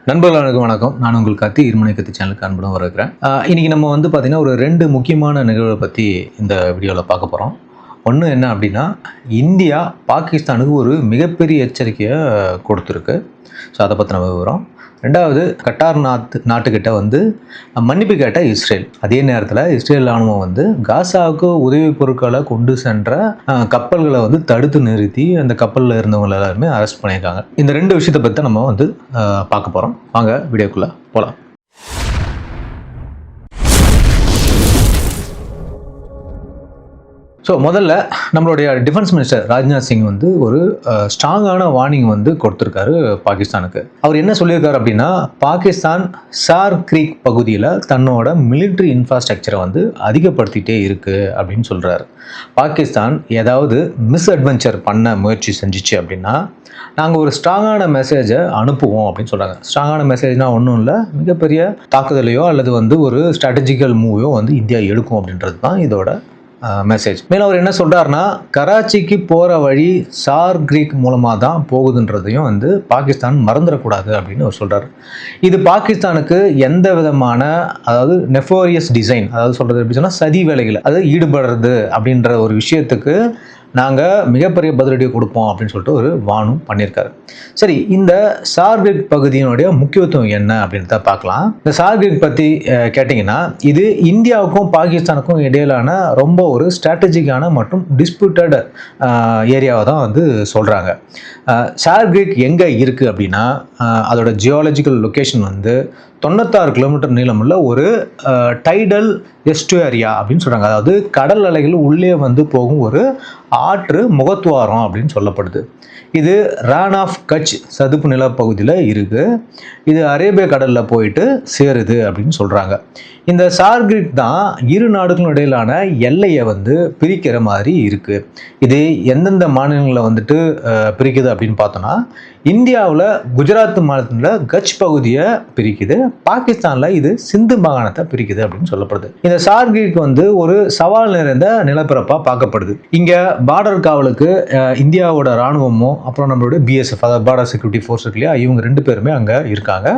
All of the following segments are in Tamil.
நண்பர்களுக்கு வணக்கம். நான் உங்கள் கத்தி இருமனை கத்தி சேனலுக்கு அன்புடன் வரவேற்கிறேன். இன்னைக்கு நம்ம பார்த்தீங்கன்னா ஒரு 2 முக்கியமான நிகழ்வை பற்றி இந்த வீடியோவில் பார்க்க போகிறோம். ஒன்று என்ன அப்படின்னா, இந்தியா பாகிஸ்தானுக்கு ஒரு மிகப்பெரிய எச்சரிக்கையை கொடுத்துருக்கு. ஸோ அதை பற்றின விவரம். 2வது, கட்டார் நாட்டுக்கிட்ட மன்னிப்பு கேட்ட இஸ்ரேல். அதே நேரத்தில் இஸ்ரேல் ராணுவம் காசாவுக்கு உதவி பொருட்களை கொண்டு சென்ற கப்பல்களை தடுத்து நிறுத்தி அந்த கப்பலில் இருந்தவங்க எல்லாருமே அரெஸ்ட் பண்ணியிருக்காங்க. இந்த 2 விஷயத்தை பற்றி நம்ம பார்க்க போகிறோம். வாங்க வீடியோக்குள்ளே போகலாம். ஸோ முதல்ல நம்மளுடைய டிஃபென்ஸ் மினிஸ்டர் ராஜ்நாத் சிங் ஒரு ஸ்ட்ராங்கான வார்னிங் கொடுத்துருக்காரு பாகிஸ்தானுக்கு. அவர் என்ன சொல்லியிருக்காரு அப்படின்னா, பாகிஸ்தான் சார் கிரீக் பகுதியில் தன்னோட மிலிட்ரி இன்ஃப்ராஸ்ட்ரக்சரை அதிகப்படுத்திட்டே இருக்கு அப்படின்னு சொல்கிறாரு. பாகிஸ்தான் ஏதாவது மிஸ் அட்வென்ச்சர் பண்ண முயற்சி செஞ்சிச்சு அப்படின்னா நாங்கள் ஒரு ஸ்ட்ராங்கான மெசேஜை அனுப்புவோம் அப்படின்னு சொல்கிறாங்க. ஸ்ட்ராங்கான மெசேஜ்னால் ஒன்றும் இல்லை, மிகப்பெரிய தாக்குதலையோ அல்லது ஒரு ஸ்ட்ராட்டஜிக்கல் மூவையோ இந்தியா எடுக்கும் அப்படின்றது தான் இதோட மெசேஜ். மேலும் அவர் என்ன சொல்கிறாருன்னா, கராச்சிக்கு போகிற வழி சார் கிரீக் மூலமாக தான் போகுதுன்றதையும் பாகிஸ்தான் மறந்துடக்கூடாது அப்படின்னு அவர் சொல்கிறார். இது பாகிஸ்தானுக்கு எந்த விதமான அதாவது நெஃபோரியஸ் டிசைன், அதாவது சொல்கிறது எப்படி சொன்னால் சதி வேலைகள் அதாவது ஈடுபடுறது அப்படின்ற ஒரு விஷயத்துக்கு நாங்கள் மிகப்பெரிய பதிலடி கொடுப்போம் அப்படின்னு சொல்லிட்டு ஒரு வார்னும் பண்ணியிருக்காரு. சரி, இந்த சார்கிரிக் பகுதியினுடைய முக்கியத்துவம் என்ன அப்படின்றத பார்க்கலாம். இந்த சார்கிரிக் பற்றி கேட்டிங்கன்னா, இது இந்தியாவுக்கும் பாகிஸ்தானுக்கும் இடையிலான ரொம்ப ஒரு ஸ்ட்ராட்டஜிக்கான மற்றும் டிஸ்பியூட்டட் ஏரியாவை தான் சொல்கிறாங்க. சார்கிரிக் எங்கே இருக்குது அப்படின்னா, அதோட ஜியாலஜிக்கல் லொக்கேஷன் 96 கிலோமீட்டர் நீளமுள்ள ஒரு டைடல் எஸ்டுவேரியா அப்படின்னு சொல்கிறாங்க. அதாவது கடல் அலைகள் உள்ளே போகும் ஒரு ஆற்று முகத்துவாரம் அப்படின்னு சொல்லப்படுது. இது ரான் ஆஃப் கட்ச் சதுப்பு நிலப்பகுதியில் இருக்குது. இது அரேபிய கடலில் போயிட்டு சேருது அப்படின்னு சொல்கிறாங்க. இந்த சார்கிரிக் தான் இரு நாடுகளும் இடையிலான எல்லையை பிரிக்கிற மாதிரி இருக்குது. இது எந்தெந்த மாநிலங்களை பிரிக்குது அப்படின்னு பார்த்தோன்னா, இந்தியாவில் குஜராத் மாநிலத்தில் கட்ச் பகுதியை பிரிக்குது, பாகிஸ்தானில் இது சிந்து மாகாணத்தை பிரிக்குது அப்படின்னு சொல்லப்படுது. இந்த சார்கிரிக் ஒரு சவால் நிறைந்த நிலப்பரப்பாக பார்க்கப்படுது. இங்கே பார்டர் காவலுக்கு இந்தியாவோட இராணுவமும் அப்புறம் நம்மளுடைய பிஎஸ்எஃப் அதாவது பார்டர் செக்யூரிட்டி ஃபோர்ஸ் இருக்கு இல்லையா, இவங்க 2 பேருமே அங்கே இருக்காங்க.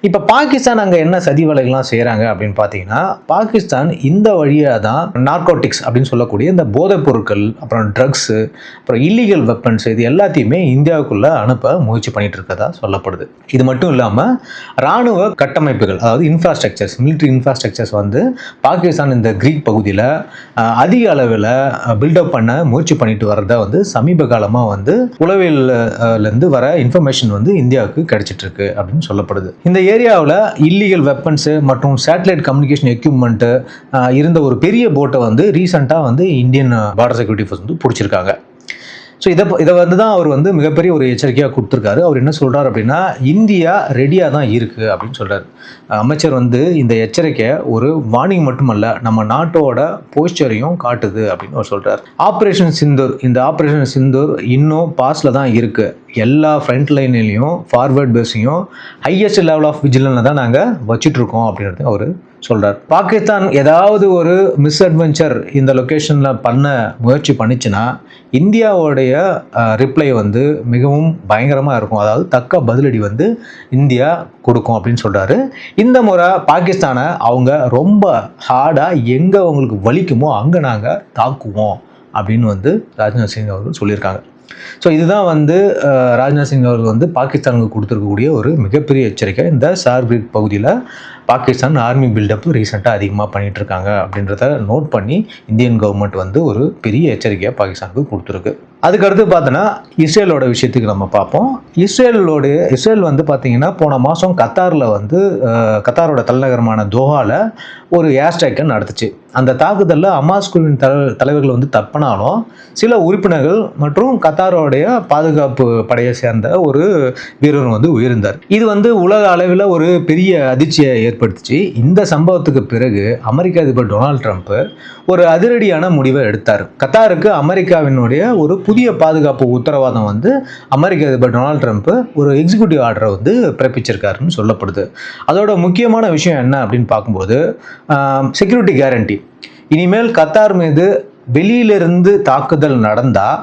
இப்போ பாகிஸ்தான் அங்கே என்ன சதி வேலைகள்லாம் செய்கிறாங்க அப்படின்னு பார்த்தீங்கன்னா, பாகிஸ்தான் இந்த வழியாக தான் நார்கோட்டிக்ஸ் அப்படின்னு சொல்லக்கூடிய இந்த போதைப் பொருட்கள், அப்புறம் ட்ரக்ஸு, அப்புறம் இல்லீகல் வெப்பன்ஸ் இது எல்லாத்தையுமே இந்தியாவுக்குள்ளே அனுப்ப முயற்சி பண்ணிட்டு இருக்கதா சொல்லப்படுது. இது மட்டும் இல்லாமல் இராணுவ கட்டமைப்புகள் அதாவது இன்ஃப்ராஸ்ட்ரக்சர்ஸ், மிலிட்ரி இன்ஃப்ராஸ்ட்ரக்சர்ஸ் பாகிஸ்தான் இந்த கிரீக் பகுதியில் அதிக அளவில் பில்டப் பண்ண முயற்சி பண்ணிட்டு வர்றதா சமீப காலமாக உளவியல்லேருந்து வர இன்ஃபர்மேஷன் இந்தியாவுக்கு கிடைச்சிட்டு இருக்கு அப்படின்னு சொல்லப்படுது. இந்த ஏரியாவில் இல்லீகல் வெப்பன்ஸு மற்றும் சேட்டலைட் கம்யூனிகேஷன் எக்யூப்மெண்ட்டு இருந்த ஒரு பெரிய போட்டை ரீசெண்டாக இந்தியன் பார்டர் செக்யூரிட்டி ஃபோர்ஸ் பிடிச்சிருக்காங்க. ஸோ இதை தான் அவர் மிகப்பெரிய ஒரு எச்சரிக்கையாக கொடுத்துருக்காரு. அவர் என்ன சொல்கிறார் அப்படின்னா, இந்தியா ரெடியாக தான் இருக்குது அப்படின்னு சொல்கிறார். அமைச்சர் இந்த எச்சரிக்கை ஒரு வார்னிங் மட்டுமல்ல, நம்ம நாட்டோட போஸ்டரையும் காட்டுது அப்படின்னு அவர் சொல்கிறார். ஆப்ரேஷன் சிந்தூர், இந்த ஆப்ரேஷன் சிந்தூர் இன்னும் பாஸ்டில் தான் இருக்குது. எல்லா ஃப்ரண்ட் லைன்லையும் ஃபார்வர்ட் பேஸையும் ஹையஸ்ட் லெவல் ஆஃப் விஜிலன்ஸ் தான் நாங்கள் வச்சுட்ருக்கோம் அப்படின்றது அவர் சொல்கிறார். பாகிஸ்தான் ஏதாவது ஒரு மிஸ்அட்வென்ச்சர் இந்த லொக்கேஷனில் பண்ண முயற்சி பண்ணிச்சுன்னா இந்தியாவோடைய ரிப்ளை மிகவும் பயங்கரமாக இருக்கும். அதாவது தக்க பதிலடி இந்தியா கொடுக்கும் அப்படின்னு சொல்கிறாரு. இந்த முறை பாகிஸ்தானை அவங்க ரொம்ப ஹார்டாக எங்கே அவங்களுக்கு வலிக்குமோ அங்கே நாங்கள் தாக்குவோம் அப்படின்னு ராஜ்நாத் சிங் அவர்கள் சொல்லியிருக்காங்க. ஸோ இதுதான் ராஜ்நாத் சிங் அவர்கள் பாகிஸ்தானுக்கு கொடுத்துருக்கக்கூடிய ஒரு மிகப்பெரிய எச்சரிக்கை. இந்த சார்கிரிக் பகுதியில் பாகிஸ்தான் ஆர்மி பில்டப் ரீசெண்டாக அதிகமாக பண்ணிகிட்டு இருக்காங்க அப்படின்றத நோட் பண்ணி இந்தியன் கவர்மெண்ட் ஒரு பெரிய எச்சரிக்கையை பாகிஸ்தானுக்கு கொடுத்துருக்கு. அதுக்கடுத்து பார்த்தோன்னா இஸ்ரேலோட விஷயத்துக்கு நம்ம பார்ப்போம். இஸ்ரேல் பார்த்தீங்கன்னா போன மாதம் கத்தாரில் கத்தாரோட தலைநகரமான தோஹாவில் ஒரு ஏர் ஸ்ட்ரைக்கை நடத்துச்சு. அந்த தாக்குதலில் ஹமாஸ் குழுவின் தலைவர்கள் தப்பினாலும் சில உறுப்பினர்கள் மற்றும் கத்தாரோடைய பாதுகாப்பு படையை சேர்ந்த ஒரு வீரர் உயிர்ந்தார். இது உலக அளவில் ஒரு பெரிய அதிர்ச்சியை ஏற்படுத்துச்சு. இந்த சம்பவத்துக்கு பிறகு அமெரிக்க அதிபர் டொனால்ட் ட்ரம்ப் ஒரு அதிரடியான முடிவை எடுத்தார். கத்தாருக்கு அமெரிக்காவினுடைய ஒரு புதிய பாதுகாப்பு உத்தரவாதம் அமெரிக்க அதிபர் டொனால்ட் ட்ரம்ப் ஒரு எக்ஸிக்யூட்டிவ் ஆர்டரை பிறப்பிச்சிருக்காருன்னு சொல்லப்படுது. அதோட முக்கியமான விஷயம் என்ன அப்படின்னு பார்க்கும்போது செக்யூரிட்டி கேரண்டி. இனிமேல் கத்தார் மீது வெளியிலிருந்து தாக்குதல் நடந்தால்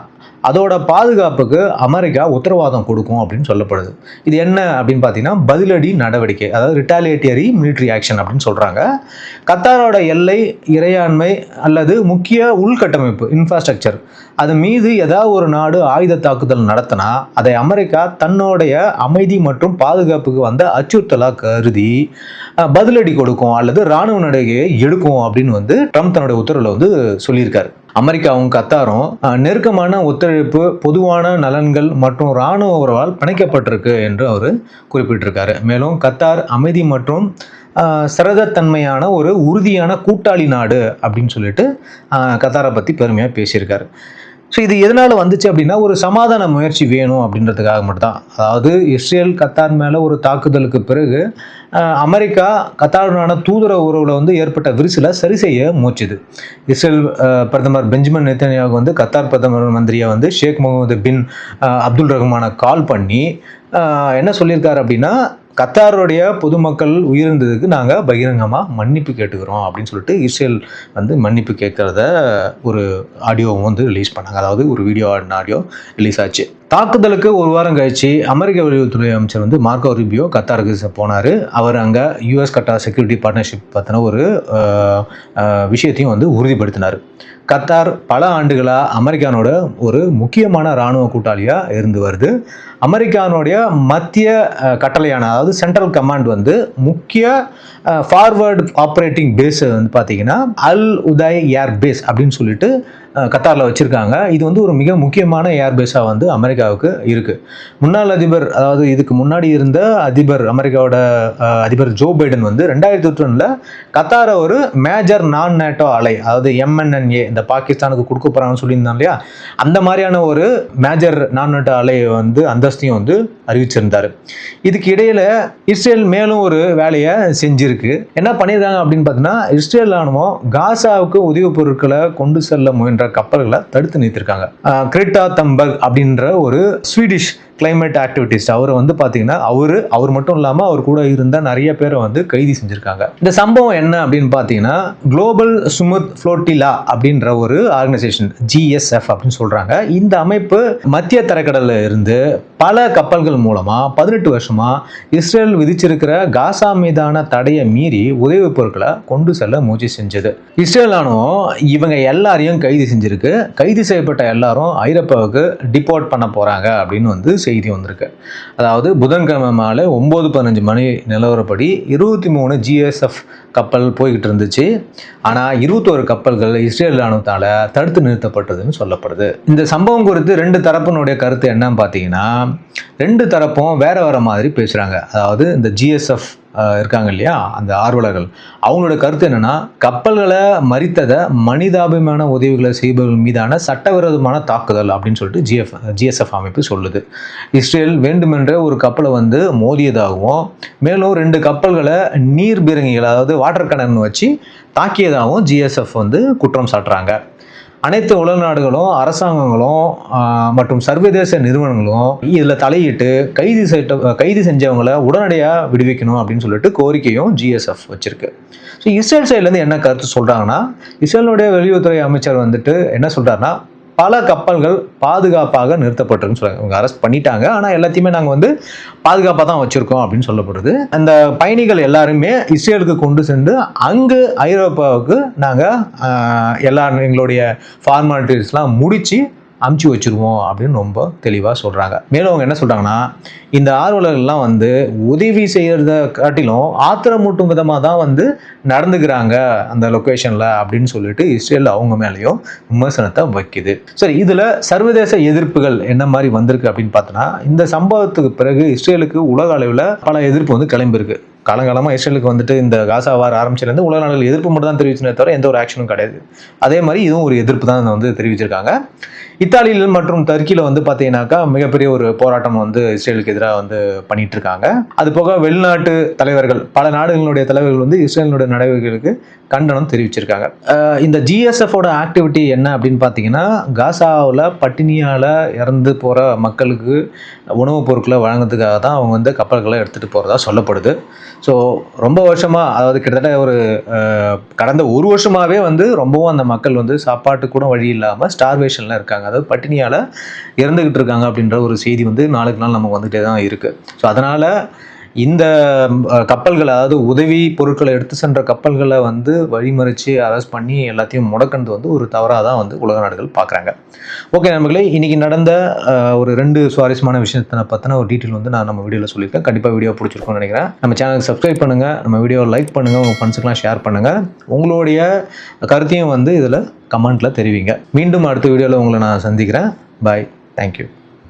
அதோட பாதுகாப்புக்கு அமெரிக்கா உத்தரவாதம் கொடுக்கும் அப்படின்னு சொல்லப்படுது. இது என்ன அப்படின்னு பார்த்தீங்கன்னா பதிலடி நடவடிக்கை, அதாவது ரிட்டாலியேட்டரி மிலிட்ரி ஆக்ஷன் அப்படின்னு சொல்கிறாங்க. கத்தாரோட எல்லை, இறையாண்மை அல்லது முக்கிய உள்கட்டமைப்பு இன்ஃப்ராஸ்ட்ரக்சர் அது மீது ஏதாவது ஒரு நாடு ஆயுத தாக்குதல் நடத்தினா அதை அமெரிக்கா தன்னுடைய அமைதி மற்றும் பாதுகாப்புக்கு வந்த அச்சுறுத்தலாக கருதி பதிலடி கொடுக்கும் அல்லது இராணுவ நடவடிக்கையை எடுக்கும் அப்படின்னு வந்து ட்ரம்ப் தன்னுடைய உத்தரவில் வந்து சொல்லியிருக்காரு. அமெரிக்காவும் கத்தாரும் நெருக்கமான ஒத்துழைப்பு, பொதுவான நலன்கள் மற்றும் இராணுவ உறவால் பிணைக்கப்பட்டிருக்கு என்று அவர் குறிப்பிட்டிருக்காரு. மேலும் கத்தார் அமைதி மற்றும் சிரதத்தன்மையான ஒரு உறுதியான கூட்டாளி நாடு அப்படின்னு சொல்லிட்டு கத்தாரை பற்றி பெருமையாக பேசியிருக்காரு. ஸோ இது எதனால் வந்துச்சு அப்படின்னா ஒரு சமாதான முயற்சி வேணும் அப்படின்றதுக்காக மட்டும்தான். அதாவது இஸ்ரேல் கத்தார் மேலே ஒரு தாக்குதலுக்கு பிறகு அமெரிக்கா கத்தாருடனான தூதரக உறவில் வந்து ஏற்பட்ட விரிசலை சரி செய்ய முயற்சிது. இஸ்ரேல் பிரதமர் பெஞ்சமின் நெத்தன்யாகு வந்து கத்தார் பிரதமர் மந்திரியை வந்து ஷேக் முகமது பின் அப்துல் ரஹ்மானை கால் பண்ணி என்ன சொல்லியிருக்காரு அப்படின்னா, கத்தாருடைய பொதுமக்கள் உயிரிழந்ததுக்கு நாங்கள் பகிரங்கமாக மன்னிப்பு கேட்டுக்கிறோம் அப்படின்னு சொல்லிட்டு இஸ்ரேல் வந்து மன்னிப்பு கேட்குறத ஒரு ஆடியோவும் வந்து ரிலீஸ் பண்ணாங்க. அதாவது ஒரு வீடியோ ஆடியோ ரிலீஸ் ஆச்சு. தாக்குதலுக்கு ஒரு வாரம் கழிச்சு அமெரிக்க வெளியுறவுத்துறை அமைச்சர் வந்து மார்க்கோ ரூபியோ கத்தாருக்கு போனார். அவர் அங்கே யூஎஸ் கத்தார் செக்யூரிட்டி பார்ட்னர்ஷிப் பற்றின ஒரு விஷயத்தையும் வந்து உறுதிப்படுத்தினார். கத்தார் பல ஆண்டுகளாக அமெரிக்கானோட ஒரு முக்கியமான இராணுவ கூட்டாளியாக இருந்து வருது. அமெரிக்கானுடைய மத்திய கட்டளையான அதாவது சென்ட்ரல் கமாண்ட் வந்து முக்கிய ஃபார்வர்டு ஆப்ரேட்டிங் பேஸ் வந்து பார்த்தீங்கன்னா அல் உதாய் ஏர் பேஸ் அப்படின்னு சொல்லிட்டு கத்தாரில் வச்சுருக்காங்க. இது வந்து ஒரு மிக முக்கியமான ஏர்பேஸாக வந்து அமெரிக்காவுக்கு இருக்குது. முன்னாள் அதிபர், அதாவது இதுக்கு முன்னாடி இருந்த அதிபர், அமெரிக்காவோட அதிபர் ஜோ பைடன் வந்து 2021 கத்தாரை ஒரு மேஜர் நான் நேட்டோ அலை, அதாவது MNNA, இந்த பாகிஸ்தானுக்கு கொடுக்க போகிறாங்கன்னு சொல்லியிருந்தாங்க இல்லையா, அந்த மாதிரியான ஒரு மேஜர் நான் நேட்டோ அலை வந்து அந்தஸ்தையும் வந்து அறிவிச்சிருந்தார். இதுக்கு இடையில் இஸ்ரேல் மேலும் ஒரு வேலையை செஞ்சிருக்கு. என்ன பண்ணியிருக்காங்க அப்படின்னு பார்த்தீங்கன்னா, இஸ்ரேல் ராணுவம் காசாவுக்கு உதவிப் பொருட்களை கொண்டு செல்ல முயன்ற கப்பல்களை தடுத்து நிறுத்திருக்காங்க. கிரெட்டா தம்பர்க் அப்படின்ற ஒரு ஸ்வீடிஷ் கிளைமேட் ஆக்டிவிட்டிஸ்ட் அவர் வந்து பார்த்தீங்கன்னா அவர் மட்டும் இல்லாமல் அவர் கூட இருந்த நிறைய பேரை வந்து கைது செஞ்சுருக்காங்க. இந்த சம்பவம் என்ன அப்படின்னு பார்த்தீங்கன்னா, குளோபல் ஸ்மூத் ஃப்ளோட்டிலா அப்படின்ற ஒரு ஆர்கனைசேஷன், GSF அப்படின்னு சொல்கிறாங்க. இந்த அமைப்பு மத்திய தரைக்கடலில் இருந்து பல கப்பல்கள் மூலமாக 18 வருஷமாக இஸ்ரேல் விதிச்சிருக்கிற காசா மீதான தடையை மீறி உதவிப் பொருட்களை கொண்டு செல்ல முயற்சி செஞ்சது. இஸ்ரேல் ராணுவம் இவங்க எல்லாரையும் கைது செஞ்சிருக்கு. கைது செய்யப்பட்ட எல்லாரும் ஐரோப்பாவுக்கு டிபோர்ட் பண்ண போகிறாங்க அப்படின்னு வந்து செய்தி வந்திருக்கு. அதாவது புதன்கிழமை மாலை 9:15 மணி நிலவரப்படி 23 GSF கப்பல் போய்கிட்டு இருந்துச்சு. ஆனால் 21 கப்பல்கள் இஸ்ரேல் ராணுவத்தால் தடுத்து நிறுத்தப்பட்டதுன்னு சொல்லப்படுது. இந்த சம்பவம் குறித்து 2 தரப்பினுடைய கருத்து என்னன்னு பார்த்தீங்கன்னா, 2 தரப்பும் வேற வேற மாதிரி பேசுகிறாங்க. அதாவது இந்த GSF இருக்காங்க இல்லையா, அந்த ஆர்வலர்கள், அவங்களோட கருத்து என்னன்னா, கப்பல்களை மறித்ததை மனிதாபிமான உதவிகளை செய்பவர்கள் மீதான சட்டவிரோதமான தாக்குதல் அப்படின்னு சொல்லிட்டு GSF அமைப்பு சொல்லுது. இஸ்ரேல் வேண்டுமென்றே ஒரு கப்பலை வந்து மோதியதாகவும், மேலும் 2 கப்பல்களை நீர் பீரங்கிகள், அதாவது வாட்டர் கனன் வச்சு தாக்கியதாகவும் GSF வந்து குற்றம் சாட்டுறாங்க. அனைத்து உலக நாடுகளும், அரசாங்கங்களும் மற்றும் சர்வதேச நிறுவனங்களும் இதில் தலையிட்டு கைது செஞ்சவங்களை உடனடியாக விடுவிக்கணும் அப்படின்னு சொல்லிட்டு கோரிக்கையும் GSF வச்சிருக்கு. ஸோ இஸ்ரேல் சைட்லேருந்து என்ன கருத்து சொல்கிறாங்கன்னா, இஸ்ரேலுடைய வெளியுறவுத்துறை அமைச்சர் வந்துட்டு என்ன சொல்கிறாருன்னா, பல கப்பல்கள் பாதுகாப்பாக நிறுத்தப்பட்டிருக்குன்னு சொல்லுவாங்க. இவங்க அரெஸ்ட் பண்ணிட்டாங்க, ஆனால் எல்லாத்தையுமே நாங்கள் வந்து பாதுகாப்பாக தான் வச்சுருக்கோம் அப்படின்னு சொல்லப்படுது. அந்த பயணிகள் எல்லாருமே இஸ்ரேலுக்கு கொண்டு சென்று அங்கு ஐரோப்பாவுக்கு நாங்கள் எங்களுடைய ஃபார்மாலிட்டிஸ்லாம் முடித்து அமுச்சு வச்சுருவோம் அப்படின்னு ரொம்ப தெளிவாக சொல்கிறாங்க. மேலும் அவங்க என்ன சொல்கிறாங்கன்னா, இந்த ஆர்வலர்கள்லாம் வந்து உதவி செய்கிறத காட்டிலும் ஆத்திரமூட்டும் விதமாக தான் வந்து நடந்துக்கிறாங்க அந்த லொக்கேஷனில் அப்படின்னு சொல்லிட்டு இஸ்ரேல் அவங்க மேலேயும் விமர்சனத்தை வைக்குது. சரி, இதில் சர்வதேச எதிர்ப்புகள் என்ன மாதிரி வந்திருக்கு அப்படின்னு பார்த்தோன்னா, இந்த சம்பவத்துக்கு பிறகு இஸ்ரேலுக்கு உலக அளவில் பல எதிர்ப்பு வந்து கிளம்பியிருக்கு. காலங்காலமாக இஸ்ரேலுக்கு வந்துட்டு இந்த காசா வார் ஆரம்பிச்சிலேருந்து உலக நாடுகள் எதிர்ப்பு மட்டும் தான் தெரிவிச்சனே தவிர எந்த ஒரு ஆக்ஷனும் கிடையாது. அதே மாதிரி இதுவும் ஒரு எதிர்ப்பு தான் வந்து தெரிவிச்சிருக்காங்க. இத்தாலியில் மற்றும் டர்க்கியில் வந்து பார்த்தீங்கன்னாக்கா மிகப்பெரிய ஒரு போராட்டம் வந்து இஸ்ரேலுக்கு எதிராக வந்து பண்ணிட்டு இருக்காங்க. அது போக வெளிநாட்டு தலைவர்கள், பல நாடுகளுடைய தலைவர்கள் வந்து இஸ்ரேலுடைய நடவடிக்கைகளுக்கு கண்டனம் தெரிவிச்சிருக்காங்க. இந்த GSFோட ஆக்டிவிட்டி என்ன அப்படின்னு பார்த்தீங்கன்னா, காசாவில் பட்டினியால் இறந்து போகிற மக்களுக்கு உணவுப் பொருட்களை வழங்குறதுக்காக தான் அவங்க வந்து கப்பல்களை எடுத்துகிட்டு போகிறதா சொல்லப்படுது. ஸோ ரொம்ப வருஷமாக, அதாவது கிட்டத்தட்ட ஒரு கடந்த ஒரு வருஷமாகவே வந்து ரொம்பவும் அந்த மக்கள் வந்து சாப்பாட்டு கூட வழி இல்லாமல் ஸ்டார்வேஷனில் இருக்காங்க இருக்காங்க, அதாவது பட்டினியால் இறந்துக்கிட்டு இருக்காங்க அப்படின்ற ஒரு செய்தி வந்து நாளுக்கு நாள் நமக்கு வந்துகிட்டே தான் இருக்குது. ஸோ அதனால் இந்த கப்பல்கள், அதாவது உதவி பொருட்களை எடுத்து சென்ற கப்பல்களை வந்து வழிமறித்து அரெஸ்ட் பண்ணி எல்லாத்தையும் முடக்கினது வந்து ஒரு தவறாக தான் வந்து உலக நாடுகள் பார்க்குறாங்க. ஓகே நண்பர்களே, இன்றைக்கி நடந்த ஒரு 2 சுவாரஸ்யமான விஷயத்தை பற்றின ஒரு டீட்டெயில் வந்து நான் நம்ம வீடியோவில் சொல்லியிருக்கேன். கண்டிப்பாக வீடியோ பிடிச்சிருக்கும்னு நினைக்கிறேன். நம்ம சேனலுக்கு சப்ஸ்கிரைப் பண்ணுங்கள், நம்ம வீடியோவை லைக் பண்ணுங்கள், உங்கள் ஃப்ரெண்ட்ஸுக்கெலாம் ஷேர் பண்ணுங்கள். உங்களுடைய கருத்தையும் வந்து இதில் கமெண்ட்டில் தெரிவிங்க. மீண்டும் அடுத்த வீடியோவில் உங்களை நான் சந்திக்கிறேன். பாய். தேங்க்யூ.